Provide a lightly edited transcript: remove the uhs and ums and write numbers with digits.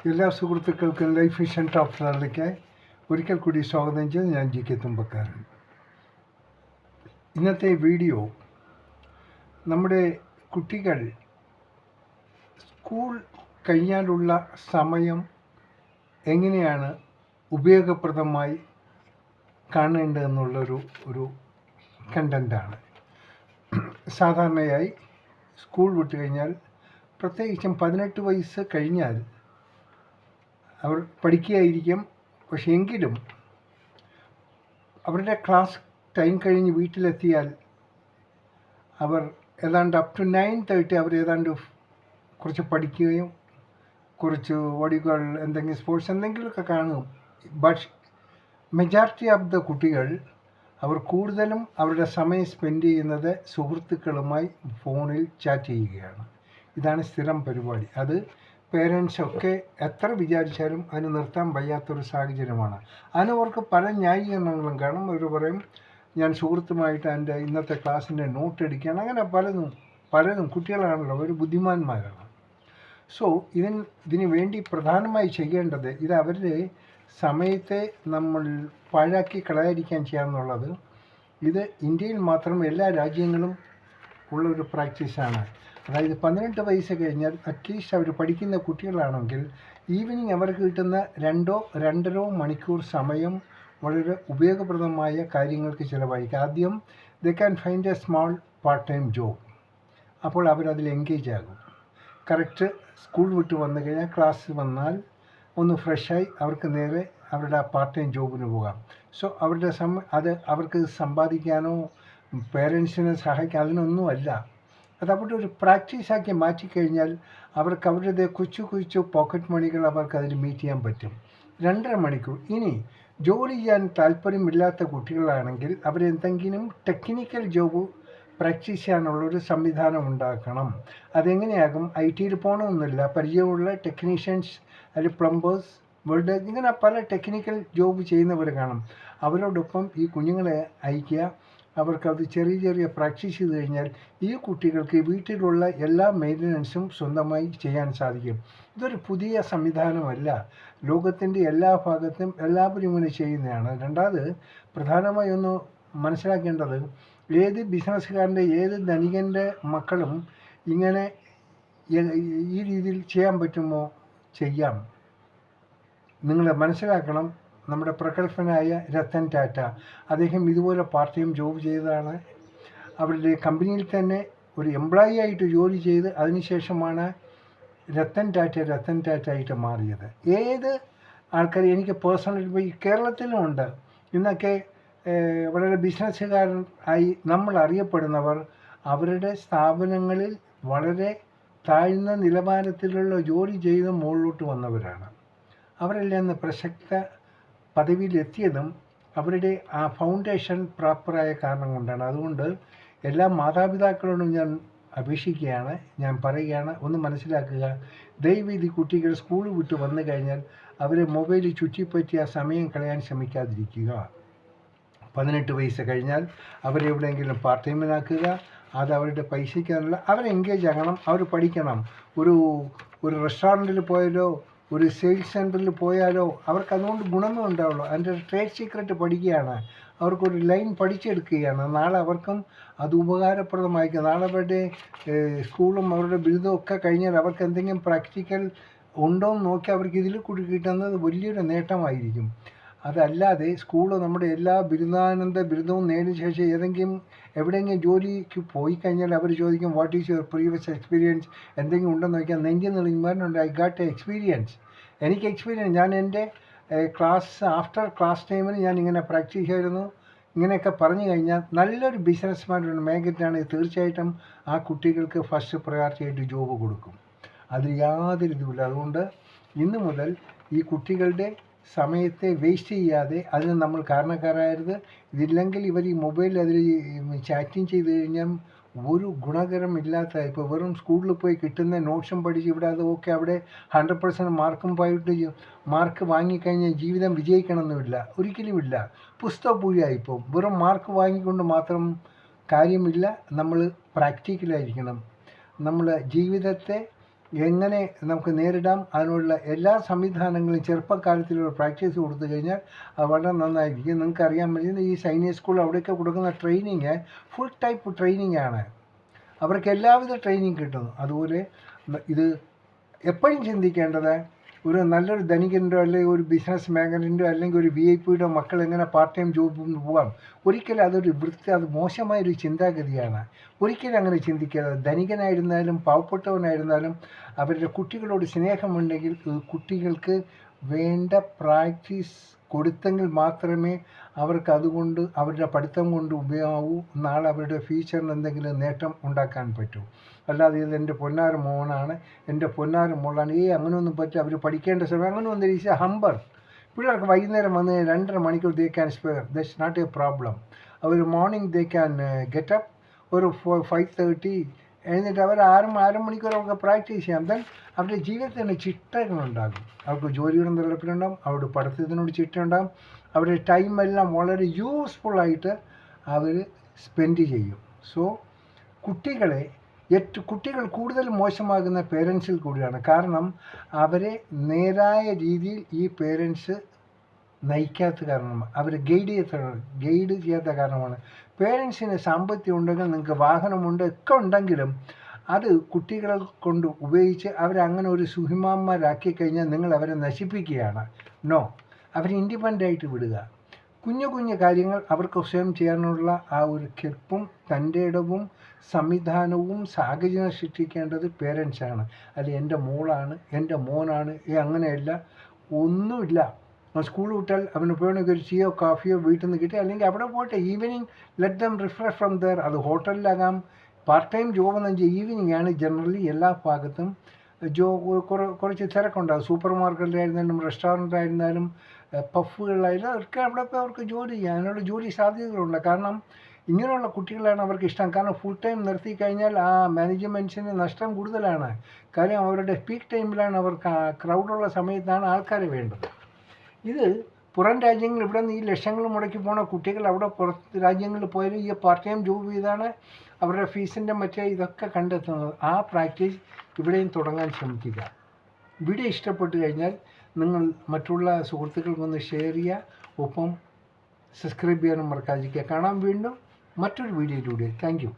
എല്ലാ സുഹൃത്തുക്കൾക്കും life vision top ഫ്ലോറിലേക്ക് ഒരിക്കൽ കൂടി സ്വാഗതം ചെയ്ത് ഞാൻ ജി കെ തുമ്പക്കാരൻ. ഇന്നത്തെ വീഡിയോ നമ്മുടെ കുട്ടികൾ സ്കൂൾ കഴിഞ്ഞാലുള്ള സമയം എങ്ങനെയാണ് ഉപയോഗപ്രദമായി കാണേണ്ടതെന്നുള്ളൊരു കണ്ടൻ്റാണ്. സാധാരണയായി സ്കൂൾ വിട്ട് കഴിഞ്ഞാൽ, പ്രത്യേകിച്ചും 18 വയസ്സ് കഴിഞ്ഞാൽ അവർ പഠിക്കുകയായിരിക്കും. പക്ഷേ എങ്കിലും അവരുടെ ക്ലാസ് ടൈം കഴിഞ്ഞ് വീട്ടിലെത്തിയാൽ അവർ ഏതാണ്ട് അപ് ടു 9:30 അവർ ഏതാണ്ട് കുറച്ച് പഠിക്കുകയും കുറച്ച് ഓടികൾ എന്തെങ്കിലും സ്പോർട്സ് എന്തെങ്കിലുമൊക്കെ കാണും. ബട്ട് മെജോറിറ്റി ഓഫ് ദ കുട്ടികൾ അവർ കൂടുതലും അവരുടെ സമയം സ്പെൻഡ് ചെയ്യുന്നത് സുഹൃത്തുക്കളുമായി ഫോണിൽ ചാറ്റ് ചെയ്യുകയാണ്. ഇതാണ് സ്ഥിരം പരിപാടി. അത് പേരൻസൊക്കെ എത്ര വിചാരിച്ചാലും അതിന് നിർത്താൻ വയ്യാത്തൊരു സാഹചര്യമാണ്. അതിന് അവർക്ക് പല ന്യായീകരണങ്ങളും കാണും. അവർ പറയും, ഞാൻ സുഹൃത്തുമായിട്ട് എൻ്റെ ഇന്നത്തെ ക്ലാസ്സിൻ്റെ നോട്ട് എടുക്കുകയാണ്. അങ്ങനെ പലതും കുട്ടികളാണല്ലോ, അവർ ബുദ്ധിമാന്മാരാണ്. സോ ഇതിന് വേണ്ടി പ്രധാനമായി ചെയ്യേണ്ടത്, ഇത് അവരുടെ സമയത്തെ നമ്മൾ പാഴാക്കി കളയാതിരിക്കാൻ ചെയ്യാമെന്നുള്ളത്. ഇത് ഇന്ത്യയിൽ മാത്രം എല്ലാ രാജ്യങ്ങളും ഉള്ളൊരു പ്രാക്ടീസാണ്. അതായത് 18 വയസ്സ് കഴിഞ്ഞാൽ അറ്റ്ലീസ്റ്റ് അവർ പഠിക്കുന്ന കുട്ടികളാണെങ്കിൽ ഈവനിങ് അവർക്ക് കിട്ടുന്ന 2-2.5 മണിക്കൂർ സമയം വളരെ ഉപയോഗപ്രദമായ കാര്യങ്ങൾക്ക് ചിലവഴിക്കുക. ആദ്യം they can find A small part time job. അപ്പോൾ അവരതിൽ എൻഗേജ് ആകും. കറക്റ്റ് സ്കൂൾ വിട്ട് വന്നു കഴിഞ്ഞാൽ, ക്ലാസ് വന്നാൽ ഒന്ന് ഫ്രഷായി അവർക്ക് നേരെ അവരുടെ ആ പാർട്ട് ടൈം ജോബിന് പോകാം. സോ അവരുടെ അത് അവർക്ക് സമ്പാദിക്കാനോ പേരൻസിനെ സഹായിക്കാൻ അതിനൊന്നുമല്ല. അത് അവരുടെ ഒരു പ്രാക്ടീസാക്കി മാറ്റിക്കഴിഞ്ഞാൽ അവർക്ക് അവരുടെ കൊച്ചു പോക്കറ്റ് മണികൾ അവർക്ക് അതിൽ മീറ്റ് ചെയ്യാൻ പറ്റും. 2.5 മണിക്കൂർ. ഇനി ജോലി ചെയ്യാൻ താല്പര്യമില്ലാത്ത കുട്ടികളാണെങ്കിൽ അവരെന്തെങ്കിലും ടെക്നിക്കൽ ജോബ് പ്രാക്ടീസ് ചെയ്യാനുള്ളൊരു സംവിധാനം ഉണ്ടാക്കണം. അതെങ്ങനെയാകും? IT പോകണമെന്നില്ല. പരിചയമുള്ള ടെക്നീഷ്യൻസ്, അല്ലെങ്കിൽ പ്ലംബേഴ്സ്, ഇങ്ങനെ പല ടെക്നിക്കൽ ജോബ് ചെയ്യുന്നവർ കാണും. അവരോടൊപ്പം ഈ കുഞ്ഞുങ്ങളെ അയക്കുക. അവർക്കത് ചെറിയ പ്രാക്ടീസ് ചെയ്ത് കഴിഞ്ഞാൽ ഈ കുട്ടികൾക്ക് വീട്ടിലുള്ള എല്ലാ മെയിൻ്റനൻസും സ്വന്തമായി ചെയ്യാൻ സാധിക്കും. ഇതൊരു പുതിയ സംവിധാനമല്ല. ലോകത്തിൻ്റെ എല്ലാ ഭാഗത്തും എല്ലാവരും ഇങ്ങനെ ചെയ്യുന്നതാണ്. രണ്ടാമത് പ്രധാനമായി ഒന്ന് മനസ്സിലാക്കേണ്ടത്, ഏത് ബിസിനസ്സുകാരൻ്റെ, ഏത് ധനികൻ്റെ മക്കളും ഇങ്ങനെ ഈ രീതിയിൽ ചെയ്യാൻ പറ്റുമോ? ചെയ്യാം. നിങ്ങൾ മനസ്സിലാക്കണം, നമ്മുടെ പ്രഗത്ഭനായ രത്തൻ ടാറ്റ, അദ്ദേഹം ഇതുപോലെ പാർട്ട് ടൈം ജോബ് ചെയ്തതാണ്. അവരുടെ കമ്പനിയിൽ തന്നെ ഒരു എംപ്ലോയി ആയിട്ട് ജോലി ചെയ്ത് അതിനുശേഷമാണ് രത്തൻ ടാറ്റ ആയിട്ട് മാറിയത്. ഏത് ആൾക്കാർ, എനിക്ക് പേഴ്സണലി ഇപ്പോൾ ഈ കേരളത്തിലും ഉണ്ട് ഇന്നൊക്കെ വളരെ ബിസിനസ്സുകാരൻ ആയി നമ്മൾ അറിയപ്പെടുന്നവർ അവരുടെ സ്ഥാപനങ്ങളിൽ വളരെ താഴ്ന്ന നിലവാരത്തിലുള്ള ജോലി ചെയ്ത് മുകളിലോട്ട് വന്നവരാണ്. അവരെല്ലാം ഇന്ന് പ്രസക്ത പദവിയിലെത്തിയതും അവരുടെ ആ ഫൗണ്ടേഷൻ പ്രോപ്പറായ കാരണം കൊണ്ടാണ്. അതുകൊണ്ട് എല്ലാ മാതാപിതാക്കളോടും ഞാൻ അപേക്ഷിക്കുകയാണ്, ഞാൻ പറയുകയാണ്, ഒന്ന് മനസ്സിലാക്കുക. ദയവേദി കുട്ടികൾ സ്കൂൾ വിട്ട് വന്നു കഴിഞ്ഞാൽ അവരെ മൊബൈലിൽ ചുറ്റിപ്പറ്റി ആ സമയം കളയാൻ ശ്രമിക്കാതിരിക്കുക. 18 വയസ്സ് കഴിഞ്ഞാൽ അവരെവിടെയെങ്കിലും പാർട്ട് ടൈമിനാക്കുക. അത് അവരുടെ പൈസയ്ക്കല്ല, അവർ എൻഗേജ് ആകണം, അവർ പഠിക്കണം. ഒരു റെസ്റ്റോറൻറ്റിൽ പോയാലോ ഒരു സെയിൽസ് സെൻറ്ററിൽ പോയാലോ അവർക്ക് അതുകൊണ്ട് ഗുണമേ ഉണ്ടാവുള്ളൂ. അതിൻ്റെ ട്രേഡ് സീക്രട്ട് പഠിക്കുകയാണ്, അവർക്കൊരു ലൈൻ പഠിച്ചെടുക്കുകയാണ്. നാളെ അവർക്കും അത് ഉപകാരപ്രദമായിരിക്കും. നാളെ അവരുടെ സ്കൂളും അവരുടെ ബിരുദവും ഒക്കെ കഴിഞ്ഞാൽ അവർക്ക് എന്തെങ്കിലും പ്രാക്ടിക്കൽ ഉണ്ടോ എന്ന് നോക്കി അവർക്ക് ഇതിൽ കൂടി കിട്ടുന്നത് വലിയൊരു നേട്ടമായിരിക്കും. അതല്ലാതെ സ്കൂള് നമ്മുടെ എല്ലാ ബിരുദവും നേടിയ ശേഷം എവിടെയെങ്കിലും ജോലിക്ക് പോയി കഴിഞ്ഞാൽ അവർ ചോദിക്കും, what is your previous experience, എന്തെങ്കിലും ഉണ്ടെന്ന് നോക്കിയാൽ നെഞ്ചിൽ നിറഞ്ഞുണ്ട്, ഐ ഗാട്ട് എ എക്സ്പീരിയൻസ്. എനിക്ക് എക്സ്പീരിയൻസ്, ഞാൻ എൻ്റെ ആഫ്റ്റർ ക്ലാസ് ടൈമിന് ഞാൻ ഇങ്ങനെ പ്രാക്ടീസ് ചെയ്തിരുന്നു. ഇങ്ങനെയൊക്കെ പറഞ്ഞു കഴിഞ്ഞാൽ നല്ലൊരു ബിസിനസ്മാനൊരു മേഖലയാണെങ്കിൽ തീർച്ചയായിട്ടും ആ കുട്ടികൾക്ക് ഫസ്റ്റ് പ്രയോറിറ്റി ആയിട്ട് ജോബ് കൊടുക്കും. അതിൽ യാതൊരു ഇതുമില്ല. അതുകൊണ്ട് ഇന്നു മുതൽ ഈ കുട്ടികളുടെ സമയത്തെ വേസ്റ്റ് ചെയ്യാതെ അതിന് നമ്മൾ കാരണക്കാരായത്. ഇതില്ലെങ്കിൽ ഇവർ ഈ മൊബൈലിൽ അതിൽ ചാറ്റിങ് ചെയ്ത് കഴിഞ്ഞാൽ ഒരു ഗുണകരമില്ലാത്ത, ഇപ്പോൾ വെറും സ്കൂളിൽ പോയി കിട്ടുന്ന നോട്ട്സും പഠിച്ച് ഇവിടെ അത് ഓക്കെ അവിടെ 100% മാർക്കും പോയിട്ട് മാർക്ക് വാങ്ങിക്കഴിഞ്ഞാൽ ജീവിതം വിജയിക്കണമെന്നില്ല, ഒരിക്കലുമില്ല. പുസ്തകപൂജയായിപ്പോൾ വെറും മാർക്ക് വാങ്ങിക്കൊണ്ട് മാത്രം കാര്യമില്ല. നമ്മൾ പ്രാക്ടിക്കലായിരിക്കണം. നമ്മൾ ജീവിതത്തെ എങ്ങനെ നമുക്ക് നേരിടാം, അതിനുള്ള എല്ലാ സംവിധാനങ്ങളും ചെറുപ്പകാലത്തിലുള്ള പ്രാക്ടീസ് കൊടുത്തു കഴിഞ്ഞാൽ അത് വളരെ നന്നായിരിക്കും. നിങ്ങൾക്കറിയാൻ പറ്റുന്ന ഈ സൈനിക സ്കൂൾ അവിടെയൊക്കെ കൊടുക്കുന്ന ട്രെയിനിങ് ഫുൾ ടൈപ്പ് ട്രെയിനിങ് ആണ്. അവർക്ക് എല്ലാവിധ ട്രെയിനിങ് കിട്ടുന്നു. അതുപോലെ ഇത് എപ്പോഴും ചിന്തിക്കേണ്ടത് ഒരു നല്ലൊരു ധനികൻ്റെ അല്ലെങ്കിൽ ഒരു ബിസിനസ് മേഖലൻ്റെ അല്ലെങ്കിൽ ഒരു VIP മക്കൾ എങ്ങനെ പാർട്ട് ടൈം ജോബിന് പോകാം. ഒരിക്കലും അത് മോശമായൊരു ചിന്താഗതിയാണ്. ഒരിക്കലും അങ്ങനെ ചിന്തിക്കരുത്. ധനികനായിരുന്നാലും പാവപ്പെട്ടവനായിരുന്നാലും അവരുടെ കുട്ടികളോട് സ്നേഹമുണ്ടെങ്കിൽ കുട്ടികൾക്ക് വേണ്ട പ്രാക്ടീസ് കൊടുത്തെങ്കിൽ മാത്രമേ അവർക്ക് അതുകൊണ്ട് അവരുടെ പഠിത്തം കൊണ്ട് ഉപയോഗമാവൂ. നാളെ അവരുടെ ഫ്യൂച്ചറിന് എന്തെങ്കിലും നേട്ടം ഉണ്ടാക്കാൻ പറ്റൂ. അല്ലാതെ ഇത് എൻ്റെ പൊന്നാര മോനാണ്, എൻ്റെ പൊന്നാര മോളാണ്, അങ്ങനെയൊന്നും പറ്റും, അവർ പഠിക്കേണ്ട സമയം അങ്ങനെ ഒന്നും ഈസ് ഹമ്പർ. പിള്ളേർക്ക് വൈകുന്നേരം വന്ന് 2.5 മണിക്കൂർ they can spare, that's not a problem. അവർ morning they can get up ഒരു 5:30 എന്നിട്ട് അവർ 6 മണിക്കൂർ അവർക്ക് പ്രാക്ടീസ് ചെയ്യാം. ദെൻ അവരുടെ ജീവിതത്തിന് ചിട്ടകളുണ്ടാകും. അവർക്ക് ജോലിയോടും താല്പര്യമുണ്ടാകും, അവരുടെ പഠിത്തത്തിനോട് ചിട്ടയുണ്ടാകും, അവരുടെ ടൈമെല്ലാം വളരെ യൂസ്ഫുള്ളായിട്ട് അവർ സ്പെൻഡ് ചെയ്യും. സോ കുട്ടികൾ കൂടുതൽ മോശമാകുന്ന പേരൻസിൽ കൂടിയാണ്. കാരണം അവരെ നേരായ രീതിയിൽ ഈ പേരൻസ് നയിക്കാത്ത കാരണമാണ്, അവർ ഗൈഡ് ചെയ്യാത്ത കാരണമാണ്. പേരൻസിന് സാമ്പത്തികം ഉണ്ടെങ്കിൽ, നിങ്ങൾക്ക് വാഹനമുണ്ട്, ഒക്കെ ഉണ്ടെങ്കിലും അത് കുട്ടികളെ കൊണ്ട് ഉപയോഗിച്ച് അവരങ്ങനെ ഒരു സുഹിമാന്മാരാക്കി കഴിഞ്ഞാൽ നിങ്ങൾ അവരെ നശിപ്പിക്കുകയാണ്. അവരെ ഇൻഡിപെൻഡൻ്റ് ആയിട്ട് വിടുക. കുഞ്ഞു കാര്യങ്ങൾ അവർക്ക് സ്വയം ചെയ്യാനുള്ള ആ ഒരു കെൽപ്പും തൻ്റെ ഇടവും സംവിധാനവും സാഹചര്യം സൃഷ്ടിക്കേണ്ടത് പേരൻസാണ്. അല്ല എൻ്റെ മോളാണ്, എൻ്റെ മോനാണ്, അങ്ങനെയല്ല, ഒന്നുമില്ല. സ്കൂൾ വിട്ടാൽ അവന് പോകണമെങ്കിൽ ഒരു ടീയോ കാഫിയോ വീട്ടിൽ നിന്ന് കിട്ടി, അല്ലെങ്കിൽ അവിടെ പോട്ടെ. Evening let them refresh from there. അത് ഹോട്ടലിലാകാം. പാർട്ട് ടൈം ജോബ് എന്ന് വെച്ചാൽ ഈവനിങ് ആണ് ജനറലി എല്ലാ ഭാഗത്തും കുറച്ച് തിരക്കുണ്ടാകും. സൂപ്പർ മാർക്കറ്റിലായിരുന്നാലും റെസ്റ്റോറൻറ്റായിരുന്നാലും പഫുകളിലായാലും അവർക്ക് അവിടെ പോയി അവർക്ക് ജോലി ചെയ്യാം. അതിനുള്ള ജോലി സാധ്യതകളുണ്ട്. കാരണം ഇങ്ങനെയുള്ള കുട്ടികളാണ് അവർക്ക് ഇഷ്ടം. കാരണം ഫുൾ ടൈം നിർത്തി കഴിഞ്ഞാൽ ആ മാനേജ്മെൻറ്റ്സിന് നഷ്ടം കൂടുതലാണ്. കാര്യം അവരുടെ പീക്ക് ടൈമിലാണ്, അവർക്ക് ക്രൗഡുള്ള സമയത്താണ് ആൾക്കാരെ വേണ്ടത്. ഇത് പുറം രാജ്യങ്ങൾ, ഇവിടെ നിന്ന് ഈ ലക്ഷങ്ങൾ മുടക്കി പോണ കുട്ടികൾ അവിടെ പുറത്ത് രാജ്യങ്ങളിൽ പോയാലും ഈ പാർട്ട് ടൈം ജോബ് ചെയ്താണ് അവരുടെ ഫീസിൻ്റെ ഇതൊക്കെ കണ്ടെത്തുന്നത്. ആ പ്രാക്ടീസ് ഇവിടെയും തുടങ്ങാൻ ശ്രമിക്കുക. വീഡിയോ ഇഷ്ടപ്പെട്ടു കഴിഞ്ഞാൽ നിങ്ങൾ മറ്റുള്ള സുഹൃത്തുക്കൾക്കൊന്ന് ഷെയർ ചെയ്യുക. ഒപ്പം സബ്സ്ക്രൈബ് ചെയ്യാനും മറക്കാതിരിക്കുക. കാണാം വീണ്ടും മറ്റൊരു വീഡിയോയിലൂടെ. Thank you.